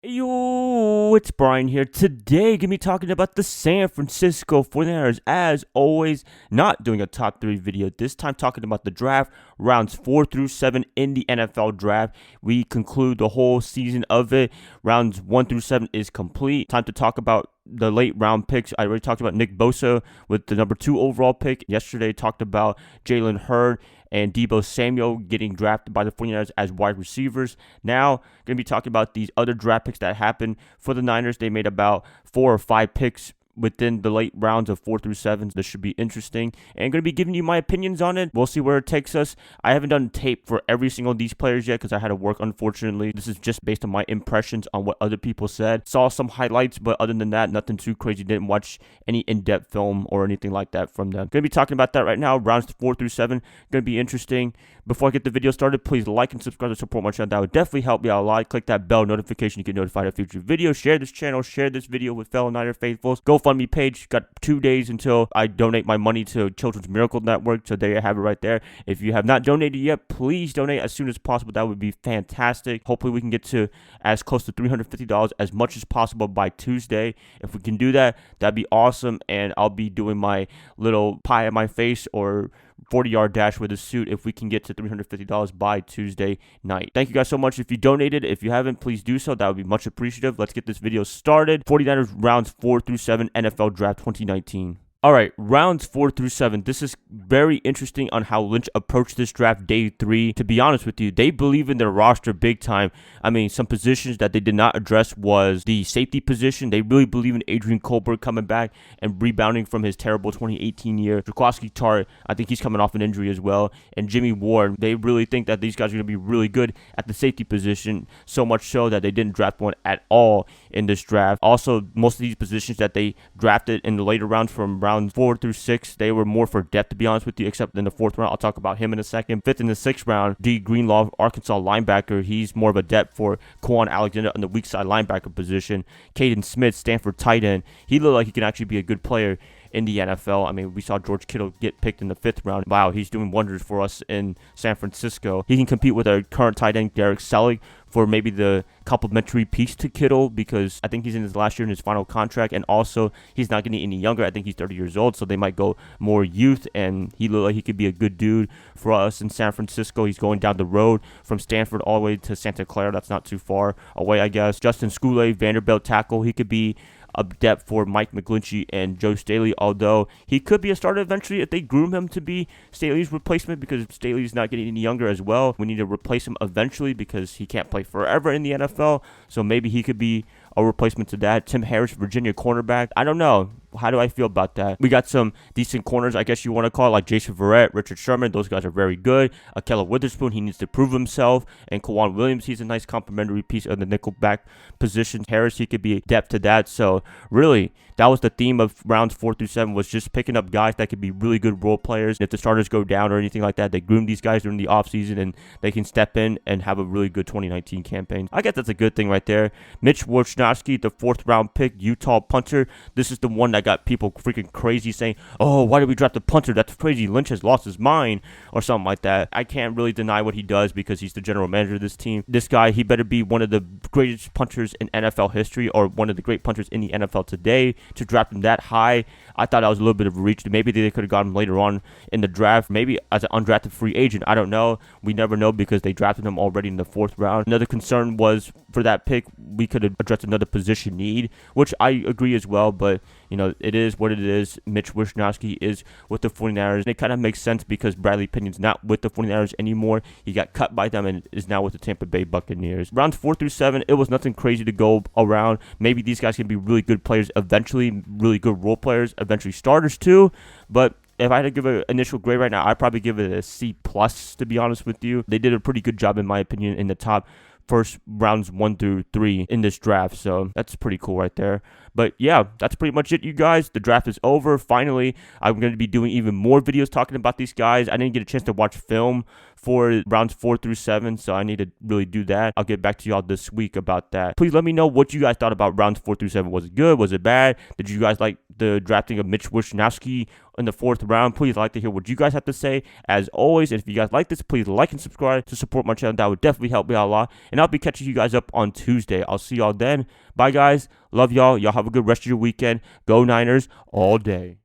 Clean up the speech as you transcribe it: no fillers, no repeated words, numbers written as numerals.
Yo, it's Brian here. Today, gonna be talking about the San Francisco 49ers. As always, not doing a top 3 video. This time, talking about the draft, rounds 4 through 7 in the NFL draft. We conclude the whole season of it. Rounds 1 through 7 is complete. Time to talk about the late round picks. I already talked about Nick Bosa with the number 2 overall pick. Yesterday, talked about Jalen Hurd and Deebo Samuel getting drafted by the 49ers as wide receivers. Now, going to be talking about these other draft picks that happened for the Niners. They made about 4 or 5 picks within the late rounds of 4 through 7. This should be interesting. And I'm going to be giving you my opinions on it. We'll see where it takes us. I haven't done tape for every single of these players yet because I had to work, unfortunately. This is just based on my impressions on what other people said. Saw some highlights, but other than that, nothing too crazy. Didn't watch any in-depth film or anything like that from them. Going to be talking about that right now. Rounds 4 through 7. Going to be interesting. Before I get the video started, please like and subscribe to support my channel. That would definitely help me out a lot. Click that bell notification to get notified of future videos. Share this channel. Share this video with fellow Niner faithfuls. GoFundMe page. Got 2 days until I donate my money to Children's Miracle Network. So there you have it right there. If you have not donated yet, please donate as soon as possible. That would be fantastic. Hopefully we can get to as close to $350 as much as possible by Tuesday. If we can do that, that'd be awesome. And I'll be doing my little pie at my face or 40-yard dash with a suit if we can get to $350 by Tuesday night. Thank you guys so much if you donated. If you haven't, please do so. That would be much appreciative. Let's get this video started. 49ers rounds 4 through 7 NFL Draft 2019. All right, rounds 4 through 7. This is very interesting on how Lynch approached this draft day 3. To be honest with you, they believe in their roster big time. I mean, some positions that they did not address was the safety position. They really believe in Adrian Colbert coming back and rebounding from his terrible 2018 year. Jaquiski Tartt, I think he's coming off an injury as well. And Jimmy Ward, they really think that these guys are going to be really good at the safety position, so much so that they didn't draft one at all in this draft. Also, most of these positions that they drafted in the later rounds from round 4 through 6, they were more for depth, to be honest with you, except in the 4th round. I'll talk about him in a second. 5th and the 6th round, D. Greenlaw, Arkansas linebacker. He's more of a depth for Quan Alexander on the weak side linebacker position. Caden Smith, Stanford tight end. He looked like he can actually be a good player in the NFL. I mean, we saw George Kittle get picked in the 5th round. Wow, he's doing wonders for us in San Francisco. He can compete with our current tight end, Derek Selig, for maybe the complementary piece to Kittle, because I think he's in his last year in his final contract, and also he's not getting any younger. I think he's 30 years old, so they might go more youth, and he looked like he could be a good dude for us in San Francisco. He's going down the road from Stanford all the way to Santa Clara. That's not too far away, I guess. Justin Skule, Vanderbilt tackle. He could be a depth for Mike McGlinchey and Joe Staley, although he could be a starter eventually if they groom him to be Staley's replacement, because Staley's not getting any younger as well. We need to replace him eventually because he can't play forever in the NFL, so maybe he could be a replacement to that. Tim Harris, Virginia cornerback. I don't know. How do I feel about that? We got some decent corners, I guess you want to call it, like Jason Verrett, Richard Sherman. Those guys are very good. Akella Witherspoon, he needs to prove himself. And Kwan Williams, he's a nice complementary piece of the nickelback position. Harris, he could be depth to that. So really, that was the theme of rounds 4 through 7, was just picking up guys that could be really good role players. If the starters go down or anything like that, they groom these guys during the offseason and they can step in and have a really good 2019 campaign. I guess that's a good thing right there. Mitch Wishnowsky, the 4th round pick, Utah punter. This is the one that got people freaking crazy saying, oh, why did we draft the punter? That's crazy. Lynch has lost his mind or something like that. I can't really deny what he does because he's the general manager of this team. This guy, he better be one of the greatest punters in NFL history or one of the great punters in the NFL today. To draft him that high, I thought that was a little bit of a reach. Maybe they could have got him later on in the draft, maybe as an undrafted free agent. I don't know. We never know because they drafted him already in the 4th round. Another concern was for that pick, we could have addressed another position need, which I agree as well, but you know, it is what it is. Mitch Wishnowsky is with the 49ers. And it kind of makes sense because Bradley Pinion's not with the 49ers anymore. He got cut by them and is now with the Tampa Bay Buccaneers. Rounds 4 through 7, it was nothing crazy to go around. Maybe these guys can be really good players eventually, really good role players, eventually starters too. But if I had to give an initial grade right now, I'd probably give it a C+, to be honest with you. They did a pretty good job, in my opinion, in the top first rounds 1 through 3 in this draft, so that's pretty cool right there. But yeah, that's pretty much it, you guys. The draft is over. Finally, I'm going to be doing even more videos talking about these guys. I didn't get a chance to watch film for rounds 4 through 7, so I need to really do that. I'll get back to y'all this week about that. Please let me know what you guys thought about rounds 4 through 7. Was it good? Was it bad? Did you guys like the drafting of Mitch Wishnowsky in the 4th round? Please, I'd like to hear what you guys have to say. As always, if you guys like this, please like and subscribe to support my channel. That would definitely help me out a lot. And I'll be catching you guys up on Tuesday. I'll see y'all then. Bye, guys. Love y'all. Y'all have a good rest of your weekend. Go Niners all day.